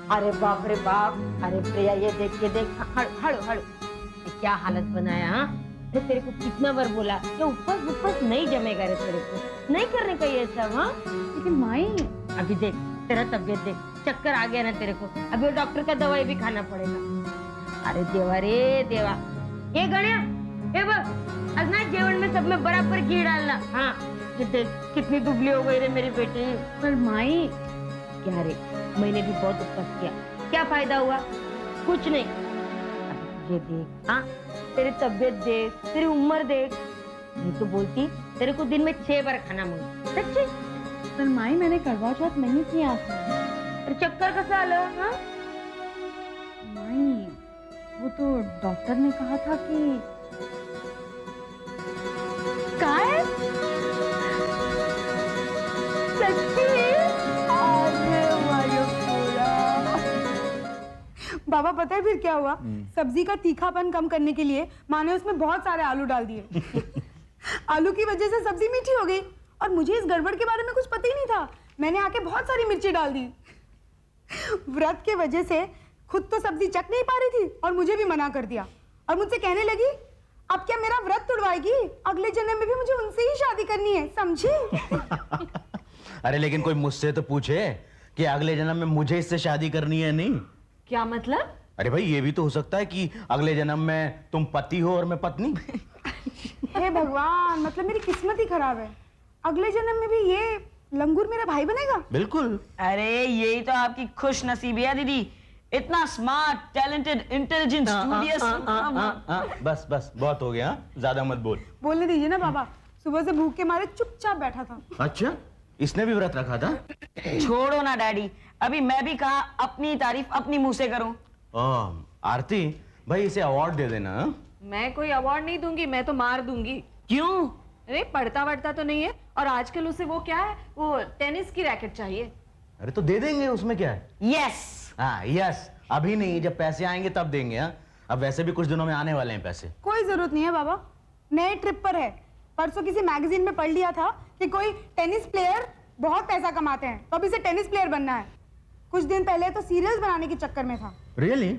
अरे बाप रे बाप, अरे प्रिया ये देख, हड़ो हड़ो, क्या हालत बनाया। हाँ अरे तेरे को कितना बार बोला ये उपवास उपवास नहीं जमेगा रे, तेरे को नहीं करने का ये सब। हाँ लेकिन माई अभी देख तेरा तबीयत देख, चक्कर आ गया ना तेरे को, अभी डॉक्टर का दवाई भी खाना पड़ेगा। अरे देवा रे देवा, ये गण्या ये बस आज ना जेवण में सब में बराबर घी डालना। हाँ ये देख कितनी दुबली हो गई रे मेरी बेटी। पर माई क्या रे, मैंने भी बहुत उपवास किया, क्या फायदा हुआ? कुछ नहीं। अभी तुझे देख, हाँ तेरी तबीयत देख, तेरी उम्र देख, मैं तो बोलती तेरे को दिन में 6 बार खाना मिले सच्ची। पर माई मैंने करवा चौथ नहीं किया था। अरे चक्कर कैसा आला? हाँ माई वो तो डॉक्टर ने कहा था कि काय सच्ची? अरे वायो पूरा। बाबा पता है फिर क्या हुआ? सब्जी का तीखापन कम करने के लिए माँ ने उसमें बहुत सारे आलू डाल दिए। आलू की वजह से सब्जी मीठी हो गई और मुझे इस गड़बड़ के बारे में कुछ पता ही नहीं था। मैंने आके बहुत सारी मिर्ची डाल दी। व्रत के वजह से खुद तो सब्जी चख नहीं पा रही थी और मुझे भी मना कर दिया और मुझसे कहने लगी अब क्या मेरा व्रत तोड़वाएगी? अगले जन्म में भी मुझे उनसे ही शादी करनी है, समझी? अरे लेकिन कोई मुझसे तो पूछे कि अगले जन्म में मुझे इससे शादी करनी है नहीं। क्या मतलब? अरे भाई ये भी तो हो सकता है कि अगले जन्म में तुम पति हो और मैं पत्नी। हे भगवान, मतलब मेरी किस्मत ही खराब है। अगले जन्म में भी ये लंगूर मेरा भाई बनेगा? बिल्कुल। अरे यही तो आपकी खुश नसीबी है दीदी, इतना स्मार्ट, टैलेंटेड, इंटेलिजेंट, स्टूडियस। बस बस बहुत हो गया, ज्यादा मत बोल। बोलने दीजिए ना बाबा, सुबह से भूख के मारे चुपचाप बैठा था। अच्छा इसने भी व्रत रखा था? छोड़ो ना डैडी, अभी मैं भी कहा अपनी तारीफ अपनी मुंह से करूं। आरती भाई इसे अवार्ड दे देना। मैं कोई अवार्ड नहीं दूंगी, मैं तो मार दूंगी। क्यों? अरे पढ़ता वढ़ता तो नहीं है और आजकल उसे वो क्या है, वो टेनिस की रैकेट चाहिए। अरे तो दे देंगे, उसमें क्या है। यस। हाँ यस, अभी नहीं, जब पैसे आएंगे तब देंगे। हाँ अब वैसे भी कुछ दिनों में आने वाले हैं पैसे। कोई जरूरत नहीं है बाबा, नए ट्रिप पर है। परसों किसी मैगजीन में पढ़ लिया था कि कोई टेनिस प्लेयर बहुत पैसा कमाते हैं, तो अब इसे टेनिस प्लेयर बनना है। कुछ दिन पहले तो सीरियल्स बनाने के चक्कर में था। रियली?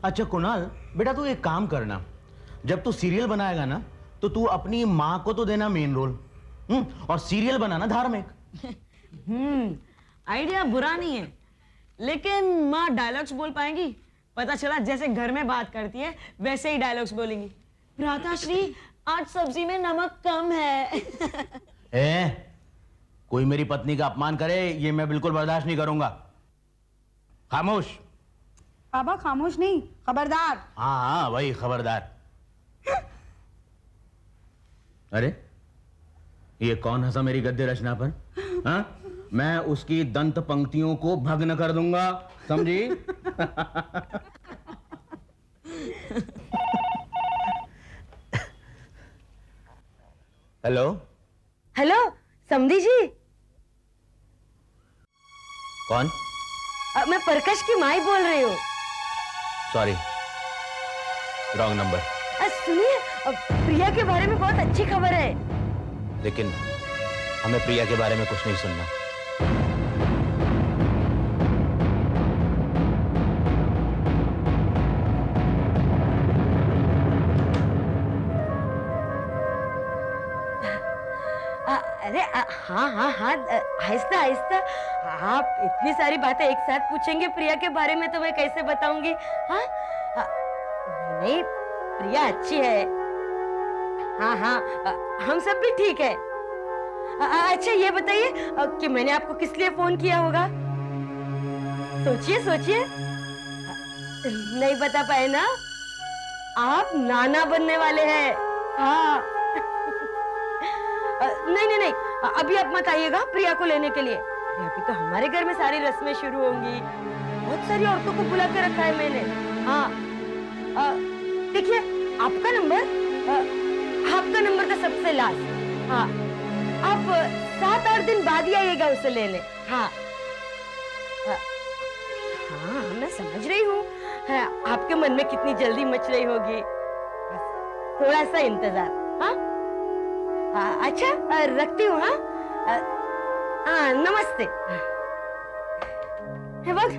अच्छा कुणाल बेटा तू एक काम करना, जब तू सीरियल बनाएगा ना तो तू अपनी माँ को तो देना मेन रोल, और सीरियल बनाना धार्मिक। आइडिया बुरा नहीं है, लेकिन माँ डायलॉग्स बोल पाएंगी? पता चला जैसे घर में बात करती है वैसे ही डायलॉग्स बोलेंगी। भ्राताश्री आज सब्जी में नमक कम है। कोई मेरी पत्नी का अपमान करे ये मैं बिल्कुल बर्दाश्त नहीं करूंगा। खामोश। बाबा खामोश नहीं, खबरदार। हाँ हाँ वही खबरदार। अरे ये कौन हंसा मेरी गद्य रचना पर? हाँ मैं उसकी दंत पंक्तियों को भग्न कर दूंगा, समझी? हेलो हेलो समधी जी। कौन? मैं प्रकाश की माई बोल रही हूँ। Sorry wrong number. सुनिए, प्रिया के बारे में बहुत अच्छी खबर है। लेकिन हमें प्रिया के बारे में कुछ नहीं सुनना। अरे हाँ हाँ हाँ, आहिस्ता आहिस्ता। आप इतनी सारी बातें एक साथ पूछेंगे प्रिया के बारे में तो मैं कैसे बताऊंगी? हाँ नहीं, प्रिया अच्छी है। हाँ हाँ हम सब भी ठीक है। अच्छा ये बताइए कि मैंने आपको किस लिए फोन किया होगा? सोचिए सोचिए। नहीं बता पाए ना? आप नाना बनने वाले हैं। हाँ नहीं नहीं नहीं, अभी आप मत आइएगा प्रिया को लेने के लिए। अभी तो हमारे घर में सारी रस्में शुरू होंगी, बहुत सारी औरतों को बुला के रखा है मैंने। हाँ देखिए आपका नंबर तो सबसे लास्ट। हाँ आप 7-8 दिन बाद ही आइएगा उसे लेने। हाँ हाँ मैं समझ रही हूँ आपके मन में कितनी जल्दी मच रही होगी, बस थोड़ा सा इंतजार। हाँ अच्छा रखती हूँ। हाँ नमस्ते। हे वक्त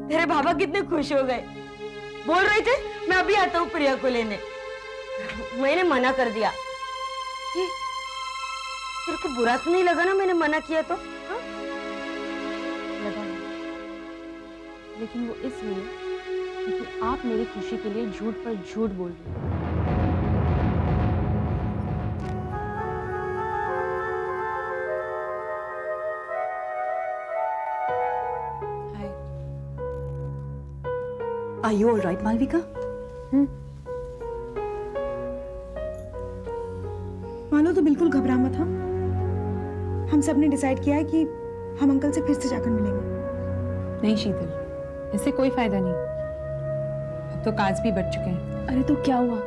तेरे बाबा कितने खुश हो गए, बोल रहे थे मैं अभी आता हूँ प्रिया को लेने। मैंने मना कर दिया। ये तेरे को बुरा तो नहीं लगा ना मैंने मना किया तो? हाँ? लगा नहीं। लेकिन वो इसलिए क्योंकि आप मेरी खुशी के लिए झूठ पर झूठ बोल रहे हो। हाय। Are you all right, Malvika? मानो तो बिल्कुल घबरा मत। हम सब ने डिसाइड किया है कि हम अंकल से फिर से जाकर मिलेंगे। नहीं शीतल, इससे कोई फायदा नहीं। अब तो काज भी बढ़ चुके हैं। अरे तो क्या हुआ?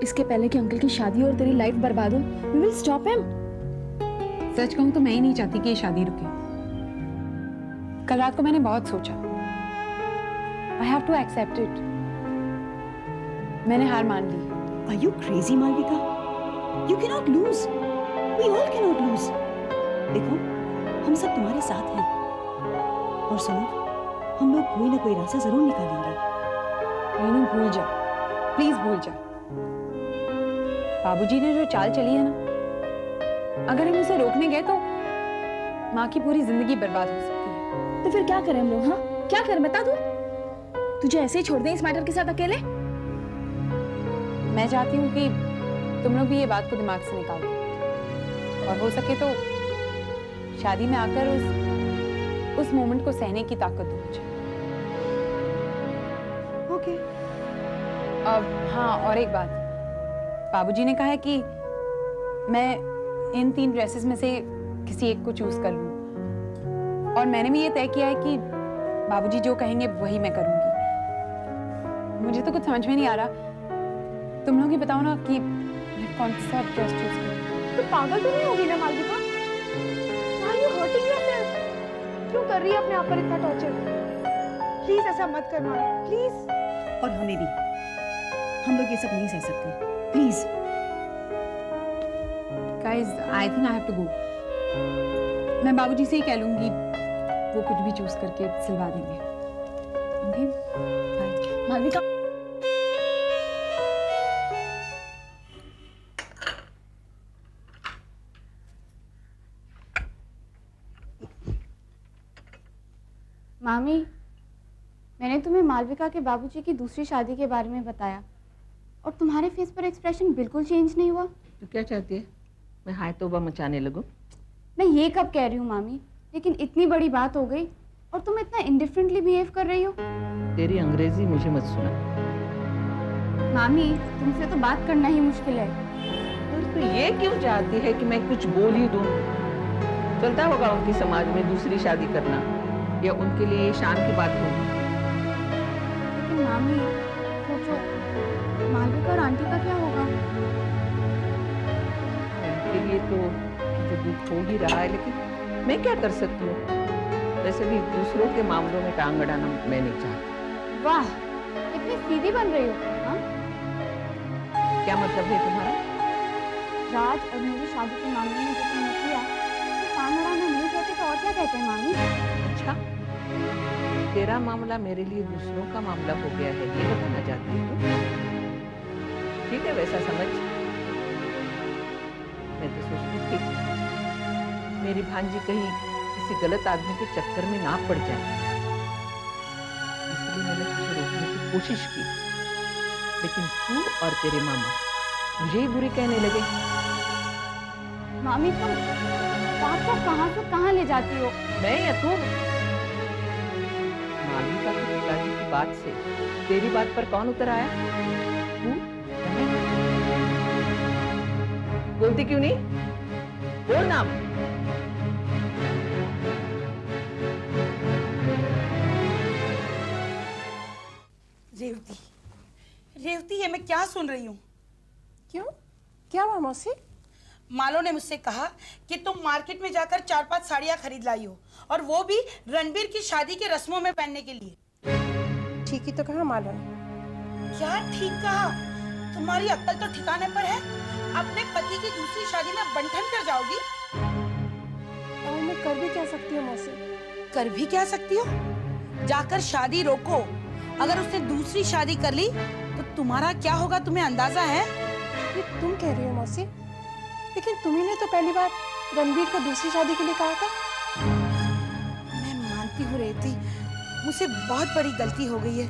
इसके पहले कि अंकल की शादी और तेरी लाइफ बर्बाद हो, we will stop him. सच कहूं तो मैं ही नहीं चाहती कि ये शादी रुके। कल रात को मैंने बहुत सोचा। I have to accept it. मैंने हार मान ली। Are you crazy, Malvika? You cannot lose. We all cannot lose. देखो, हम सब तुम्हारे साथ हैं। और सुनो, हम लोग कोई ना कोई रास्ता जरूर निकालेंगे। मीनू भूल जा, प्लीज भूल जा। बाबूजी ने जो चाल चली है ना, अगर हम उसे रोकने गए तो माँ की पूरी जिंदगी बर्बाद हो सकती है। तो फिर क्या करें हम लोग? हाँ, क्या करें बता दो। तुझे ऐसे ही छोड़ दें इस मैटर के साथ अकेले? मैं चाहती हूँ कि तुम लोग भी ये बात को दिमाग से निकाल दो और हो सके तो शादी में आकर उस मोमेंट को सहने की ताकत दो मुझे। ओके। अब हाँ, और एक बात, बाबूजी ने कहा है कि मैं इन 3 ड्रेसेस में से किसी एक को चूज कर लूं और मैंने भी ये तय किया है कि बाबूजी जो कहेंगे वही मैं करूंगी। मुझे तो कुछ समझ में नहीं आ रहा, तुम लोग ही बताओ ना कि मैं कौन सा ड्रेस चूज करूं। तो पागल तो नहीं होगी ना Malvika? Why are you hurting yourself? क्यों कर रही है अपने आप पर इतना टॉर्चर? प्लीज ऐसा मत कर मानो, प्लीज। और हमें भी। हम लोग ये सब नहीं सह सकते। Please. Guys, I think I have to go. मैं बाबूजी से ही कह लूंगी, वो कुछ भी चूज करके सिलवा देंगे। Okay? Bye. मालविका, मामी, मैंने तुम्हें मालविका के बाबूजी की दूसरी शादी के बारे में बताया और तुम्हारे फेस पर एक्सप्रेशन बिल्कुल चेंज नहीं हुआ। तो क्या चाहती है, मैं हाय तौबा मचाने लगूं? मैं ये कब कह रही हूँ मामी, लेकिन इतनी बड़ी बात हो गई और तुम इतना इंडिफरेंटली बिहेव कर रही हो। तेरी अंग्रेजी मुझे मत सुना। मामी, तुमसे तो बात करना ही मुश्किल है। तो ये क्यों चाहती है कि मैं कुछ बोल ही दूं? चलता होगा उनकी समाज में दूसरी शादी करना, या उनके लिए ये शान की बात होगी? लेकिन मामी सोचो, मालविका और आंटी का क्या होगा? उनके लिए तो मुझे दुख हो ही रहा है, लेकिन मैं क्या कर सकती हूँ? वैसे भी दूसरों के मामलों में टांग अड़ाना मैं नहीं चाहती। वाह, इतनी सीधी बन रही हो। हाँ? क्या मतलब है तुम्हारा? राज और मेरी शादी के मामले में जो तुमने किया, तो टांग अड़ाना नहीं कहते तो और क्या कहते हैं मामी? अच्छा, तेरा मामला मेरे लिए दूसरों का मामला हो गया है, ये बताना चाहती हूँ? ठीक है, वैसा समझ। मैं तो सोचती थी मेरी भांजी कहीं किसी गलत आदमी के चक्कर में ना पड़ जाए, इसलिए मैंने तुझे रोकने की कोशिश की, लेकिन तू और तेरे मामा मुझे ही बुरी कहने लगे। मामी, तुम बात को कहाँ से कहाँ ले जाती हो? मैं या तू? मालविका के पिताजी की बात से तेरी बात पर कौन उतर आया? तू या मैं? बोलती क्यों नहीं? बोल ना। रेवती, रेवती, ये मैं क्या सुन रही हूँ? क्यों? क्या हुआ मौसी? मालो ने मुझसे कहा कि तुम मार्केट में जाकर 4-5 साड़ियाँ खरीद लाई हो, और वो भी रणबीर की शादी के रस्मों में पहनने के लिए। ठीक ही तो कहा मालो ने। क्या ठीक कहा? तुम्हारी अक्ल तो ठिकाने पर है? अपने पति की दूसरी शादी में बंठन कर जाओगी? और मैं कर भी क्या सकती हूँ मौसी? कर भी क्या सकती हो? जाकर शादी रोको। अगर उसने दूसरी शादी कर ली तो तुम्हारा क्या होगा, तुम्हें अंदाजा है? ये तुम कह रही हो मौसी, लेकिन तुम्ही ने तो पहली बार रणबीर को दूसरी शादी के लिए कहा था। मैं मानती हूँ रेवती, मुझसे बहुत बड़ी गलती हो गई है,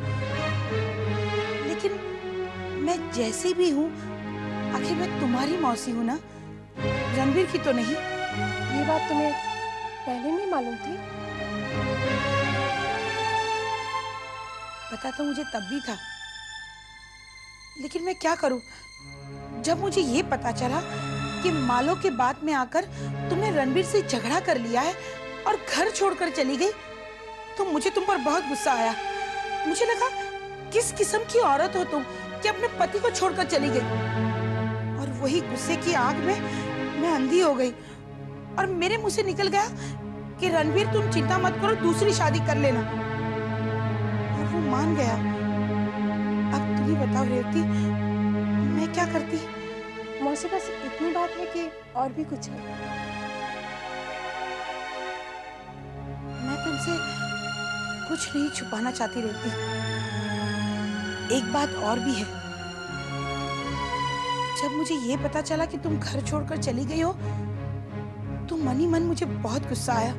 लेकिन मैं जैसी भी हूँ आखिर मैं तुम्हारी मौसी हूँ ना, रणबीर की तो नहीं। ये बात तुम्हें पहले नहीं मालूम थी? पता तो मुझे तब भी था, लेकिन मैं क्या करूं? जब मुझे ये पता चला कि मालो के बाद में आकर तुमने रणबीर से झगड़ा कर लिया है और घर छोड़कर चली गई, तो मुझे तुम पर बहुत गुस्सा आया। मुझे लगा किस किस्म की औरत हो तुम कि अपने पति को छोड़कर चली गई, और वही गुस्से की आग में मैं अंधी हो गई और मेरे मुंह से निकल गया कि रणबीर तुम चिंता मत करो, दूसरी शादी कर लेना, और वो मान गया। अब तुम ही बताओ रेवती, मैं क्या करती? मौसी बस इतनी बात है कि और भी कुछ है? मैं तुमसे कुछ नहीं छुपाना चाहती रेवती। एक बात और भी है, जब मुझे ये पता चला कि तुम घर छोड़कर चली गई हो तो मन ही मन मुझे बहुत गुस्सा आया।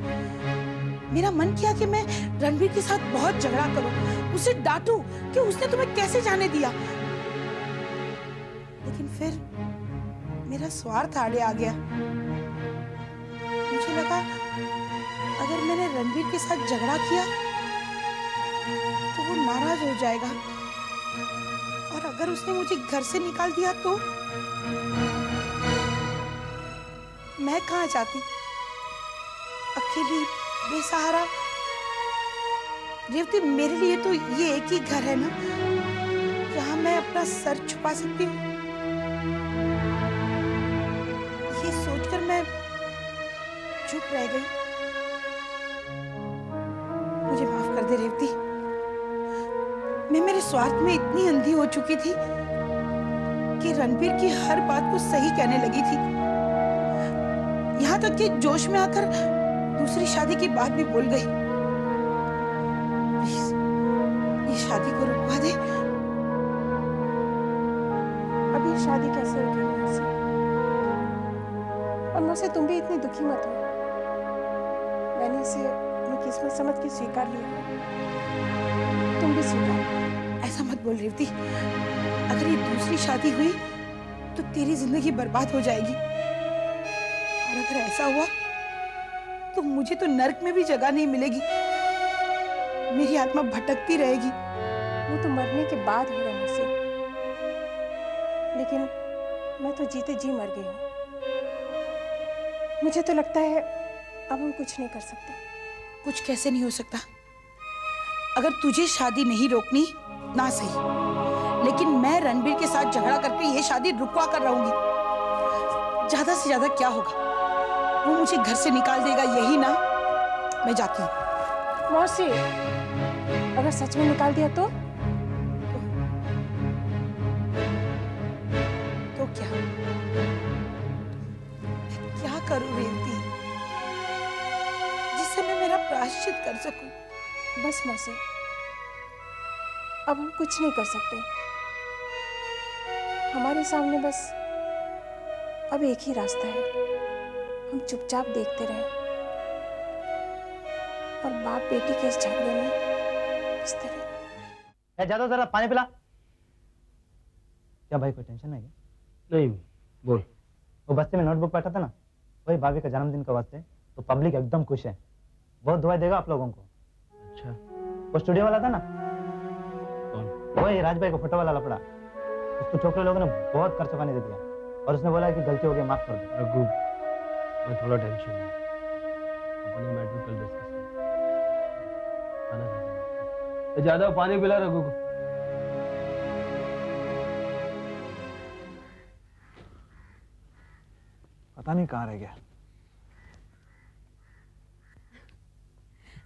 मेरा मन किया कि मैं रणबीर के साथ बहुत झगड़ा करूं, उसे डांटूं कि उसने तुम्हें कैसे जाने दिया, लेकिन फिर मेरा स्वार्थ आड़े आ गया। मुझे लगा अगर मैंने रणबीर के साथ झगड़ा किया तो वो नाराज हो जाएगा, और अगर उसने मुझे घर से निकाल दिया तो मैं कहाँ जाती? अकेली, बेसहारा। रेवती, मेरे लिए तो ये एक ही घर है ना, जहाँ मैं अपना सर छुपा सकती हूँ। ये सोचकर मैं चुप रह गई। मुझे माफ कर दे रेवती, मैं मेरे स्वार्थ में इतनी अंधी हो चुकी थी कि रणबीर की हर बात को सही कहने लगी थी, यहाँ तक कि जोश में आकर दूसरी शादी की बात भी बोल गई। प्लीज, ये शादी को रुकवा दे। अभी शादी कैसे होगी मौसी? और मौसी तुम भी इतनी दुखी मत हो, मैंने इसे अपनी किस्मत समझ के स्वीकार लिया, तुम भी स्वीकार। ऐसा मत बोल रेवती, अगर ये दूसरी शादी हुई तो तेरी जिंदगी बर्बाद हो जाएगी, और अगर ऐसा हुआ तो मुझे तो नर्क में भी जगह नहीं मिलेगी, मेरी आत्मा भटकती रहेगी। वो तो मरने के बाद होगा मौसी, लेकिन मैं तो जीते जी मर गई हूँ। मुझे तो लगता है अब हम कुछ नहीं कर सकते। कुछ कैसे नहीं हो सकता? अगर तुझे शादी नहीं रोकनी ना सही, लेकिन मैं रणबीर के साथ झगड़ा करके ये शादी रुकवा कर रहूंगी। ज्यादा से ज्यादा क्या होगा, वो मुझे घर से निकाल देगा, यही ना? मैं जाती हूँ। मौसी, अगर सच में निकाल दिया तो क्या? क्या करूं रेवती, जिससे मैं मेरा प्रायश्चित कर सकूं? बस मौसी, अब हम कुछ नहीं कर सकते। हमारे सामने बस अब एक ही रास्ता है, हम चुपचाप देखते रहें और बाप बेटी के इस झगड़े में इस तरह। जादव जरा पानी पिला। क्या भाई, कोई टेंशन है क्या? नहीं, बोल। वो बस्ते में नोटबुक बैठा था ना, वही भाभी का जन्मदिन का वास्ते, तो पब्लिक एकदम खुश है, बहुत दुआएं देगा आप लोगों को। अच्छा, वो स्टूडियो वाला था ना, कौन? वही राज भाई का फोटो वाला लफड़ा, उसको छोकरे लोगों ने बहुत खर्च पानी दे दिया, और उसने बोला कि गलती हो गई, माफ कर दो। रघु, मैं थोड़ा टेंशन में, अपने मैटर कल डिस्कस करेंगे। खाना खा, ज्यादा पानी पिला रघु को। पता नहीं कहाँ रह गया।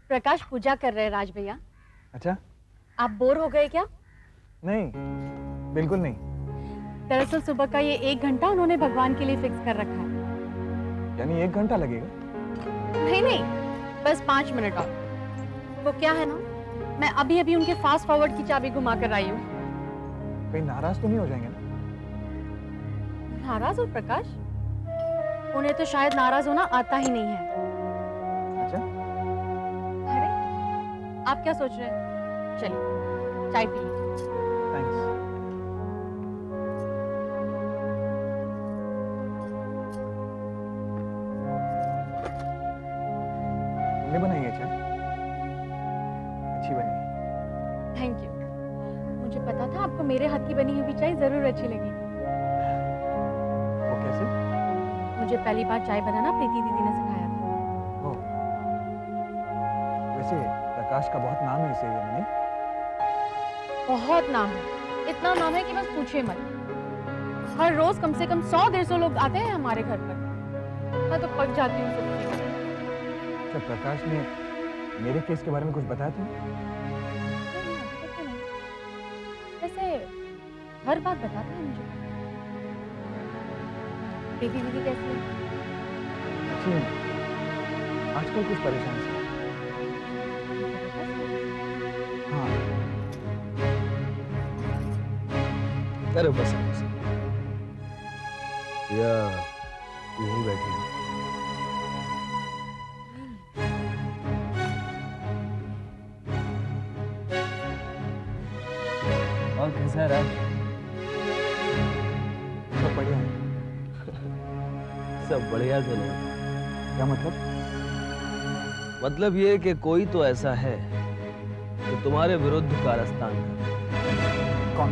प्रकाश पूजा कर रहे हैं राज भैया। अच्छा, आप बोर हो गए क्या? नहीं, बिल्कुल नहीं। दरअसल सुबह का ये 1 घंटा उन्होंने भगवान के लिए फिक्स कर रखा है। यानी 1 घंटा लगेगा? नहीं नहीं, बस 5 मिनट और। वो क्या है ना, मैं अभी अभी उनके फास्ट फॉरवर्ड की चाबी घुमा कर आई हूँ। कहीं नाराज तो नहीं हो जाएंगे ना? नाराज और प्रकाश? उन्हें तो शायद नाराज होना आता ही नहीं है। अच्छा, अरे आप क्या सोच रहे हैं? चलिए चाय पी लीजिए। थैंक्स। तुमने बनाई है चाय? अच्छी बनी है। Thank you. मुझे पता था आपको मेरे हाथ की बनी हुई चाय जरूर अच्छी लगेगी। वो कैसे? मुझे पहली बार चाय बनाना प्रीति दीदी ने सिखाया था। ओह, वैसे प्रकाश का बहुत नाम है इस एरिया में, नहीं? बहुत नाम है, इतना नाम है कि बस पूछिए मत। हर रोज कम से कम 100-150 लोग आते हैं हमारे घर पर। मैं तो पक जाती हूँ सबसे। अच्छा, प्रकाश ने मेरे केस के बारे में कुछ बताया तुम्हें? वैसे हर बात बताता है मुझे। प्रीति दीदी कैसी है? अच्छी है। आजकल कुछ परेशान सी। हाँ, अरे बस या यहीं बैठी है। और कैसा है राज? सब बढ़िया है। सब बढ़िया तो नहीं। क्या मतलब? मतलब ये कि कोई तो ऐसा है जो तुम्हारे विरुद्ध कारस्तान कर। कौन?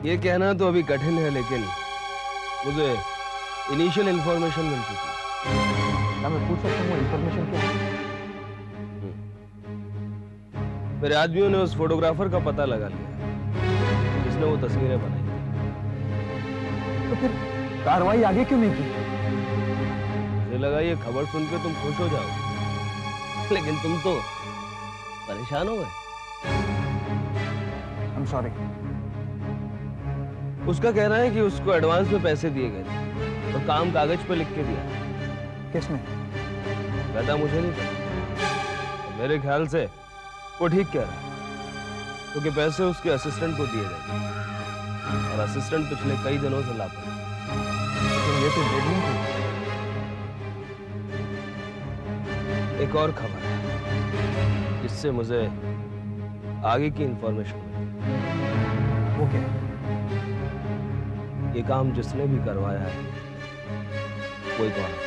ये कहना तो अभी कठिन है, लेकिन मुझे इनिशियल इंफॉर्मेशन मिल चुकी है। क्या मैं पूछ सकता हूँ वो इंफॉर्मेशन क्या है? मेरे आदमियों ने उस फोटोग्राफर का पता लगा लिया जिसने वो तस्वीरें बनाई। तो फिर कार्रवाई आगे क्यों नहीं की? मुझे लगा ये खबर सुन के तुम खुश हो जाओगे, लेकिन तुम तो परेशान हो गए। I'm sorry। उसका कहना है कि उसको एडवांस में पैसे दिए गए थे और काम कागज पे लिख के दिया। किसने? कहता मुझे नहीं पता। मेरे ख्याल से वो ठीक कह रहा है, क्योंकि पैसे उसके असिस्टेंट को दिए गए और असिस्टेंट पिछले कई दिनों से लापता है। लेकिन ये तो डेडली थी। एक और खबर है जिससे मुझे आगे की इंफॉर्मेशन मिली। वो क्या? ये काम जिसने भी करवाया है वो एक औरत है।